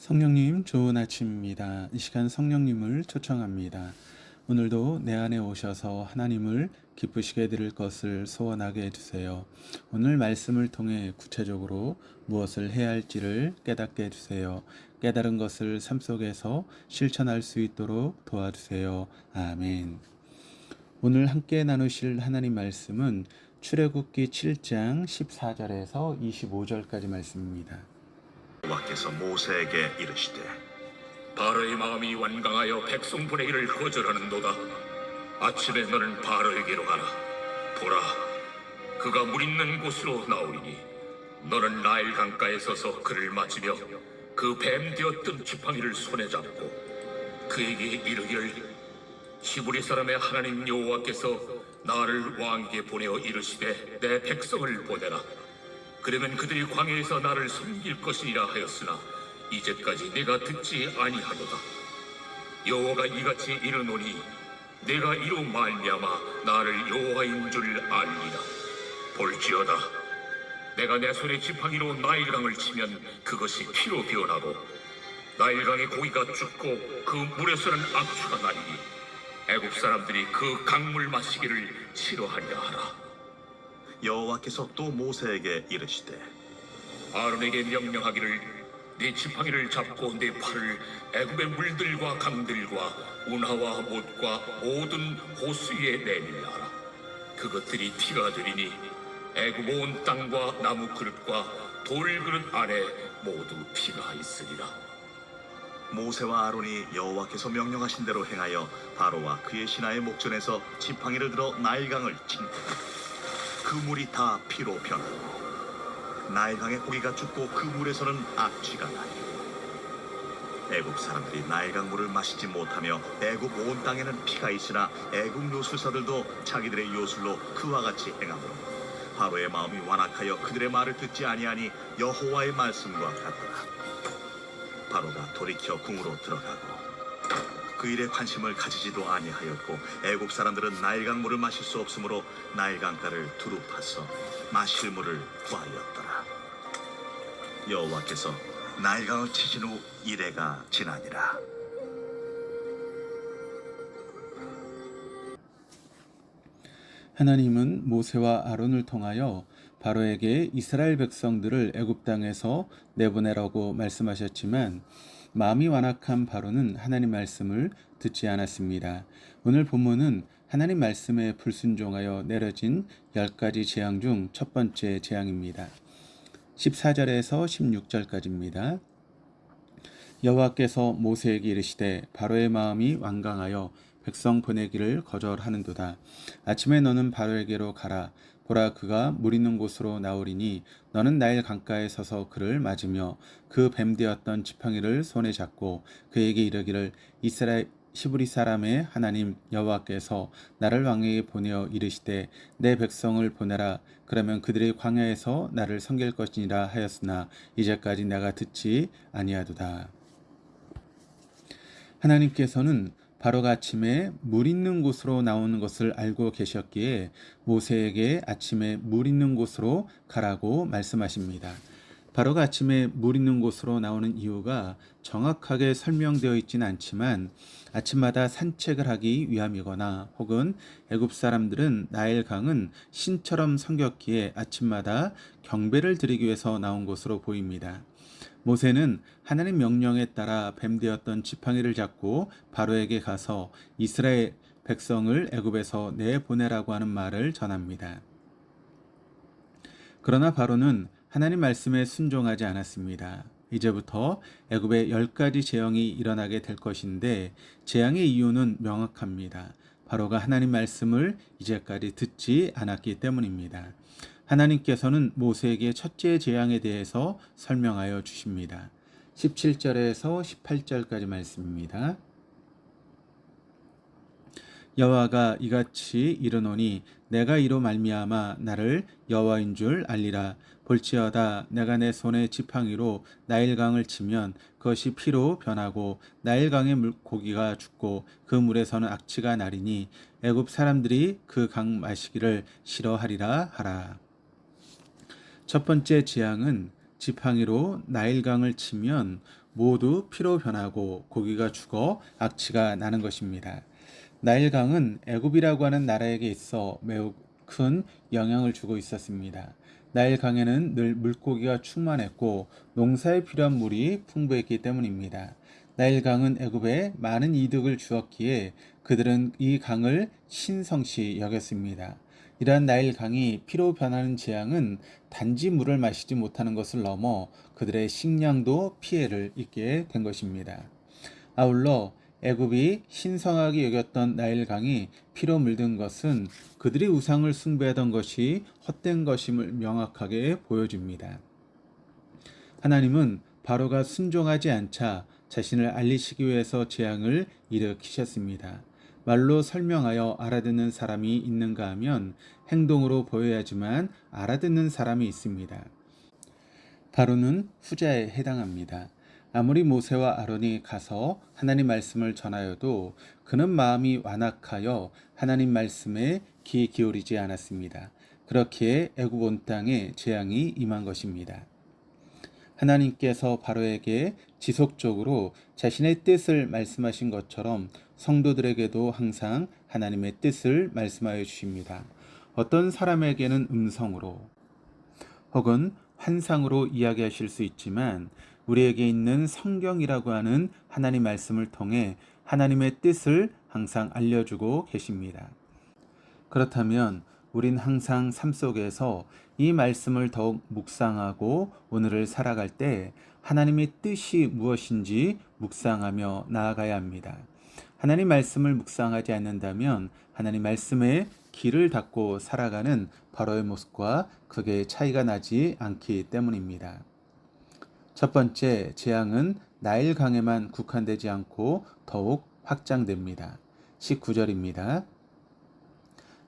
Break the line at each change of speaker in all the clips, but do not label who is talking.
성령님, 좋은 아침입니다. 이 시간 성령님을 초청합니다. 오늘도 내 안에 오셔서 하나님을 기쁘시게 드릴 것을 소원하게 해주세요. 오늘 말씀을 통해 구체적으로 무엇을 해야 할지를 깨닫게 해주세요. 깨달은 것을 삶 속에서 실천할 수 있도록 도와주세요. 아멘. 오늘 함께 나누실 하나님 말씀은 출애굽기 7장 14절에서 25절까지 말씀입니다.
여호와께서 모세에게 이르시되
바로의 마음이 완강하여 백성 보내기를 거절하는도다. 아침에 너는 바로에게로 가라. 보라, 그가 물 있는 곳으로 나오리니 너는 나일 강가에 서서 그를 맞으며 그 뱀 되었던 지팡이를 손에 잡고 그에게 이르기를 히브리 사람의 하나님 여호와께서 나를 왕에게 보내어 이르시되 내 백성을 보내라. 그러면 그들이 광야에서 나를 섬길 것이니라 하였으나 이제까지 내가 듣지 아니하도다. 여호와가 이같이 이르노니 내가 이로 말미암아 나를 여호와인 줄 알리라. 볼지어다, 내가 내 손에 지팡이로 나일강을 치면 그것이 피로 변하고 나일강의 고기가 죽고 그 물에서는 악취가 나리니 애굽 사람들이 그 강물 마시기를 싫어하리라 하라.
여호와께서 또 모세에게 이르시되
아론에게 명령하기를 네 지팡이를 잡고 네 팔을 애굽의 물들과 강들과 운하와 못과 모든 호수에 내밀라 하라. 그것들이 피가 되리니 애굽 온 땅과 나무 그릇과 돌 그릇 안에 모두 피가 있으리라.
모세와 아론이 여호와께서 명령하신 대로 행하여 바로와 그의 신하의 목전에서 지팡이를 들어 나일강을 친고 그 물이 다 피로 변하고 나일강의 고기가 죽고 그 물에서는 악취가 나니 애굽 사람들이 나일강 물을 마시지 못하며 애굽 온 땅에는 피가 있으나 애굽 요술사들도 자기들의 요술로 그와 같이 행하므로 바로의 마음이 완악하여 그들의 말을 듣지 아니하니 여호와의 말씀과 같더라. 바로가 돌이켜 궁으로 들어가고 그 일에 관심을 가지지도 아니하였고 애굽 사람들은 나일강 물을 마실 수 없으므로 나일강가를 두루 파서 마실 물을 구하였더라. 여호와께서 나일강을 치신 후 이레가 지나니라.
하나님은 모세와 아론을 통하여 바로에게 이스라엘 백성들을 애굽 땅에서 내보내라고 말씀하셨지만 마음이 완악한 바로는 하나님 말씀을 듣지 않았습니다. 오늘 본문은 하나님 말씀에 불순종하여 내려진 10가지 재앙 중 첫 번째 재앙입니다. 14절에서 16절까지입니다. 여호와께서 모세에게 이르시되 바로의 마음이 완강하여 백성 보내기를 거절하는도다. 아침에 너는 바로에게로 가라. 보라, 그가 물 있는 곳으로 나오리니 너는 나일 강가에 서서 그를 맞으며 그 뱀 되었던 지팡이를 손에 잡고 그에게 이르기를 이스라엘 히브리 사람의 하나님 여호와께서 나를 왕에게 보내어 이르시되 내 백성을 보내라. 그러면 그들이 광야에서 나를 섬길 것이니라 하였으나 이제까지 내가 듣지 아니하도다. 하나님께서는 바로가 아침에 물 있는 곳으로 나오는 것을 알고 계셨기에 모세에게 아침에 물 있는 곳으로 가라고 말씀하십니다. 바로가 아침에 물 있는 곳으로 나오는 이유가 정확하게 설명되어 있지는 않지만 아침마다 산책을 하기 위함이거나 혹은 애굽 사람들은 나일강은 신처럼 섬겼기에 아침마다 경배를 드리기 위해서 나온 것으로 보입니다. 모세는 하나님 명령에 따라 뱀 되었던 지팡이를 잡고 바로에게 가서 이스라엘 백성을 애굽에서 내보내라고 하는 말을 전합니다. 그러나 바로는 하나님 말씀에 순종하지 않았습니다. 이제부터 애굽에 10가지 재앙이 일어나게 될 것인데 재앙의 이유는 명확합니다. 바로가 하나님 말씀을 이제까지 듣지 않았기 때문입니다. 하나님께서는 모세에게 첫째 재앙에 대해서 설명하여 주십니다. 17절에서 18절까지 말씀입니다. 여호와가 이같이 이르노니 내가 이로 말미암아 나를 여호와인 줄 알리라. 볼지어다, 내가 내 손에 지팡이로 나일강을 치면 그것이 피로 변하고 나일강의 물고기가 죽고 그 물에서는 악취가 나리니 애굽 사람들이 그 강 마시기를 싫어하리라 하라. 첫 번째 재앙은 지팡이로 나일강을 치면 모두 피로 변하고 고기가 죽어 악취가 나는 것입니다. 나일강은 애굽이라고 하는 나라에게 있어 매우 큰 영향을 주고 있었습니다. 나일강에는 늘 물고기가 충만했고 농사에 필요한 물이 풍부했기 때문입니다. 나일강은 애굽에 많은 이득을 주었기에 그들은 이 강을 신성시 여겼습니다. 이러한 나일강이 피로 변하는 재앙은 단지 물을 마시지 못하는 것을 넘어 그들의 식량도 피해를 입게 된 것입니다. 아울러 애굽이 신성하게 여겼던 나일강이 피로 물든 것은 그들이 우상을 숭배하던 것이 헛된 것임을 명확하게 보여줍니다. 하나님은 바로가 순종하지 않자 자신을 알리시기 위해서 재앙을 일으키셨습니다. 말로 설명하여 알아듣는 사람이 있는가 하면 행동으로 보여야지만 알아듣는 사람이 있습니다. 바로는 후자에 해당합니다. 아무리 모세와 아론이 가서 하나님 말씀을 전하여도 그는 마음이 완악하여 하나님 말씀에 귀 기울이지 않았습니다. 그렇기에 애굽 온 땅에 재앙이 임한 것입니다. 하나님께서 바로에게 지속적으로 자신의 뜻을 말씀하신 것처럼 성도들에게도 항상 하나님의 뜻을 말씀하여 주십니다. 어떤 사람에게는 음성으로 혹은 환상으로 이야기하실 수 있지만 우리에게 있는 성경이라고 하는 하나님 말씀을 통해 하나님의 뜻을 항상 알려주고 계십니다. 그렇다면 우린 항상 삶 속에서 이 말씀을 더욱 묵상하고 오늘을 살아갈 때 하나님의 뜻이 무엇인지 묵상하며 나아가야 합니다. 하나님 말씀을 묵상하지 않는다면 하나님 말씀에 귀를 닫고 살아가는 바로의 모습과 크게 차이가 나지 않기 때문입니다. 첫 번째, 재앙은 나일강에만 국한되지 않고 더욱 확장됩니다. 19절입니다.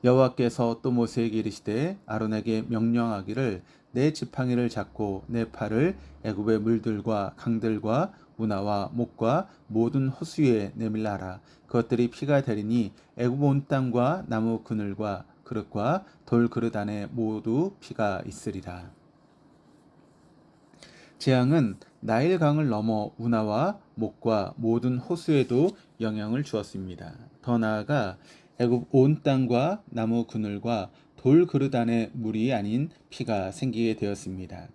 여호와께서 또 모세에게 이르시되 아론에게 명령하기를 내 지팡이를 잡고 내 팔을 애굽의 물들과 강들과 운하와 목과 모든 호수에 내밀라라. 그것들이 피가 되리니 애굽 온 땅과 나무 그늘과 그릇과 돌 그릇 안에 모두 피가 있으리라. 재앙은 나일강을 넘어 운하와 목과 모든 호수에도 영향을 주었습니다. 더 나아가 애굽 온 땅과 나무 그늘과 돌 그릇 안에 물이 아닌 피가 생기게 되었습니다.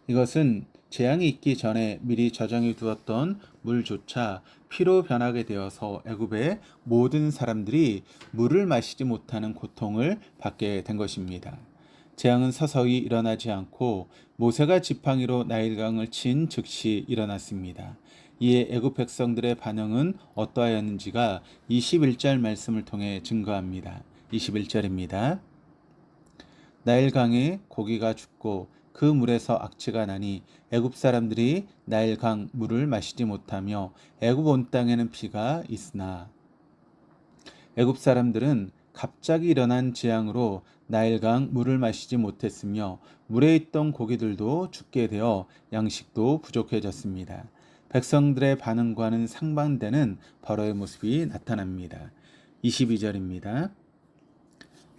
이것은 재앙이 있기 전에 미리 저장해 두었던 물조차 피로 변하게 되어서 애굽의 모든 사람들이 물을 마시지 못하는 고통을 받게 된 것입니다. 재앙은 서서히 일어나지 않고 모세가 지팡이로 나일강을 친 즉시 일어났습니다. 이에 애굽 백성들의 반응은 어떠하였는지가 21절 말씀을 통해 증거합니다. 21절입니다. 나일강에 고기가 죽고 그 물에서 악취가 나니 애굽 사람들이 나일강 물을 마시지 못하며 애굽 온 땅에는 피가 있으나 애굽 사람들은 갑자기 일어난 재앙으로 나일강 물을 마시지 못했으며 물에 있던 고기들도 죽게 되어 양식도 부족해졌습니다. 백성들의 반응과는 상반되는 바로의 모습이 나타납니다. 22절입니다.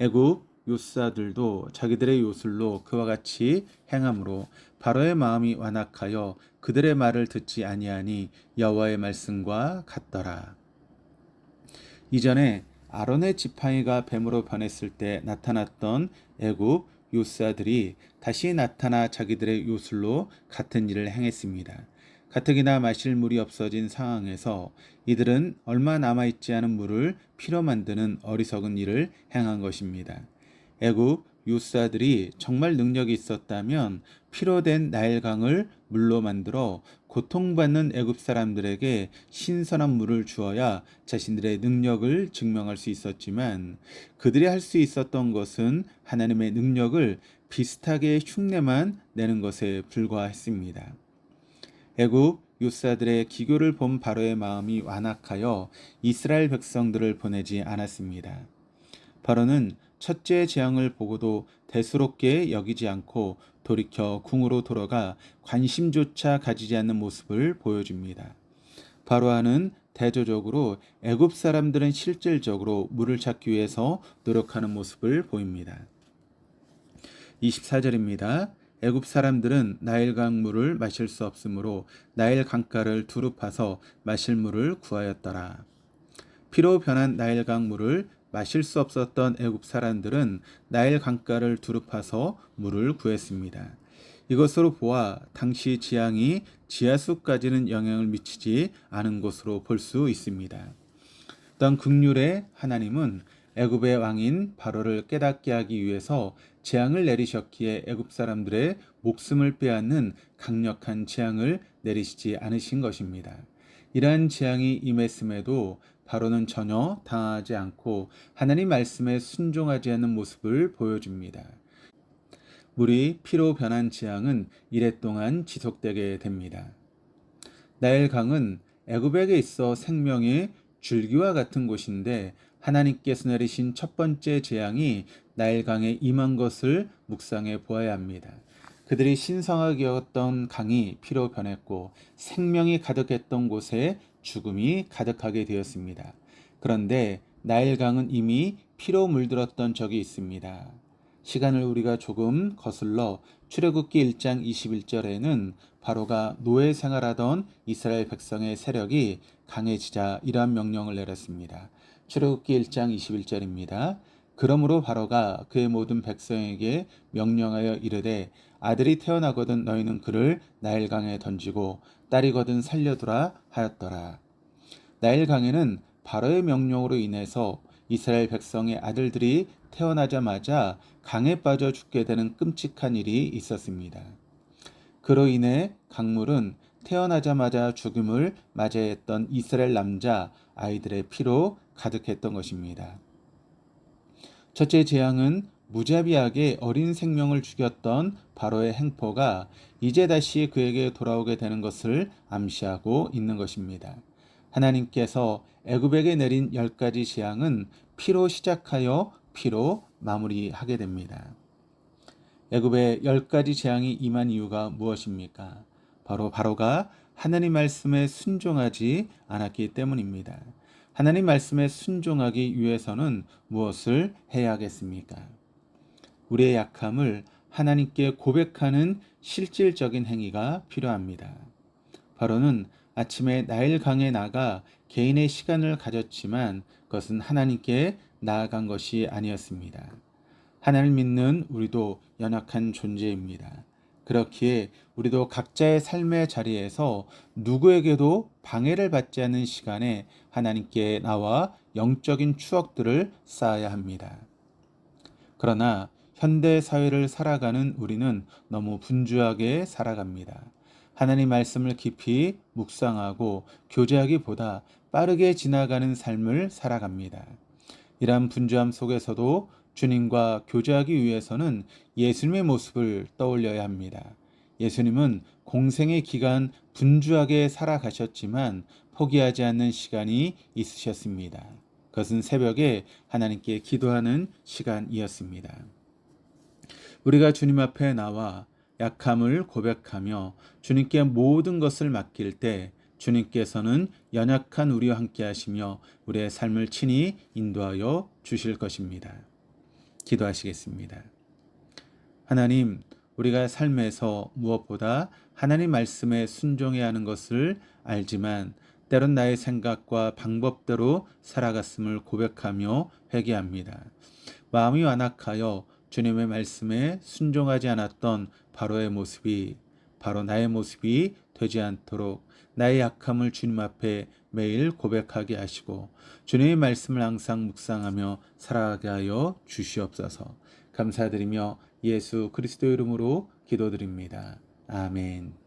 애굽 요수아들도 자기들의 요술로 그와 같이 행함으로 바로의 마음이 완악하여 그들의 말을 듣지 아니하니 여호와의 말씀과 같더라. 이전에 아론의 지팡이가 뱀으로 변했을 때 나타났던 애굽 요수아들이 다시 나타나 자기들의 요술로 같은 일을 행했습니다. 가뜩이나 마실 물이 없어진 상황에서 이들은 얼마 남아있지 않은 물을 피로 만드는 어리석은 일을 행한 것입니다. 애굽 요수아들이 정말 능력이 있었다면 피로 된 나일강을 물로 만들어 고통받는 애굽 사람들에게 신선한 물을 주어야 자신들의 능력을 증명할 수 있었지만 그들이 할 수 있었던 것은 하나님의 능력을 비슷하게 흉내만 내는 것에 불과했습니다. 애굽 요수아들의 기교를 본 바로의 마음이 완악하여 이스라엘 백성들을 보내지 않았습니다. 바로는 첫째 재앙을 보고도 대수롭게 여기지 않고 돌이켜 궁으로 돌아가 관심조차 가지지 않는 모습을 보여줍니다. 바로와는 대조적으로 애굽 사람들은 실질적으로 물을 찾기 위해서 노력하는 모습을 보입니다. 24절입니다. 애굽 사람들은 나일강 물을 마실 수 없으므로 나일 강가를 두루 파서 마실 물을 구하였더라. 피로 변한 나일강 물을 마실 수 없었던 애굽 사람들은 나일 강가를 두루 파서 물을 구했습니다. 이것으로 보아 당시 지향이 지하수까지는 영향을 미치지 않은 것으로 볼 수 있습니다. 어떤 긍휼의 하나님은 애굽의 왕인 바로를 깨닫게 하기 위해서 재앙을 내리셨기에 애굽 사람들의 목숨을 빼앗는 강력한 재앙을 내리시지 않으신 것입니다. 이러한 재앙이 임했음에도 바로는 전혀 당하지 않고 하나님 말씀에 순종하지 않는 모습을 보여줍니다. 물이 피로 변한 재앙은 이래 동안 지속되게 됩니다. 나일강은 애굽에게 있어 생명의 줄기와 같은 곳인데 하나님께서 내리신 첫 번째 재앙이 나일강에 임한 것을 묵상해 보아야 합니다. 그들이 신성하게 여겼던 강이 피로 변했고 생명이 가득했던 곳에 죽음이 가득하게 되었습니다. 그런데 나일강은 이미 피로 물들었던 적이 있습니다. 시간을 우리가 조금 거슬러 출애굽기 1장 21절에는 바로가 노예 생활하던 이스라엘 백성의 세력이 강해지자 이러한 명령을 내렸습니다. 출애굽기 1장 21절입니다. 그러므로 바로가 그의 모든 백성에게 명령하여 이르되 아들이 태어나거든 너희는 그를 나일강에 던지고 딸이거든 살려두라 하였더라. 나일강에는 바로의 명령으로 인해서 이스라엘 백성의 아들들이 태어나자마자 강에 빠져 죽게 되는 끔찍한 일이 있었습니다. 그로 인해 강물은 태어나자마자 죽음을 맞이했던 이스라엘 남자 아이들의 피로 가득했던 것입니다. 첫째 재앙은 무자비하게 어린 생명을 죽였던 바로의 행포가 이제 다시 그에게 돌아오게 되는 것을 암시하고 있는 것입니다. 하나님께서 애굽에게 내린 10가지 재앙은 피로 시작하여 피로 마무리하게 됩니다. 애굽에 10가지 재앙이 임한 이유가 무엇입니까? 바로 바로가 하나님 말씀에 순종하지 않았기 때문입니다. 하나님 말씀에 순종하기 위해서는 무엇을 해야 하겠습니까? 우리의 약함을 하나님께 고백하는 실질적인 행위가 필요합니다. 바로는 아침에 나일강에 나가 개인의 시간을 가졌지만 그것은 하나님께 나아간 것이 아니었습니다. 하나님을 믿는 우리도 연약한 존재입니다. 그렇기에 우리도 각자의 삶의 자리에서 누구에게도 방해를 받지 않는 시간에 하나님께 나와 영적인 추억들을 쌓아야 합니다. 그러나 현대 사회를 살아가는 우리는 너무 분주하게 살아갑니다. 하나님 말씀을 깊이 묵상하고 교제하기보다 빠르게 지나가는 삶을 살아갑니다. 이러한 분주함 속에서도 주님과 교제하기 위해서는 예수님의 모습을 떠올려야 합니다. 예수님은 공생의 기간 분주하게 살아가셨지만 포기하지 않는 시간이 있으셨습니다. 그것은 새벽에 하나님께 기도하는 시간이었습니다. 우리가 주님 앞에 나와 약함을 고백하며 주님께 모든 것을 맡길 때 주님께서는 연약한 우리와 함께 하시며 우리의 삶을 친히 인도하여 주실 것입니다. 기도하시겠습니다. 하나님, 우리가 삶에서 무엇보다 하나님 말씀에 순종해야 하는 것을 알지만 때론 나의 생각과 방법대로 살아갔음을 고백하며 회개합니다. 마음이 완악하여 주님의 말씀에 순종하지 않았던 바로의 모습이 바로 나의 모습이 되지 않도록 나의 약함을 주님 앞에 매일 고백하게 하시고 주님의 말씀을 항상 묵상하며 살아가게 하여 주시옵소서. 감사드리며 예수 그리스도 이름으로 기도드립니다. 아멘.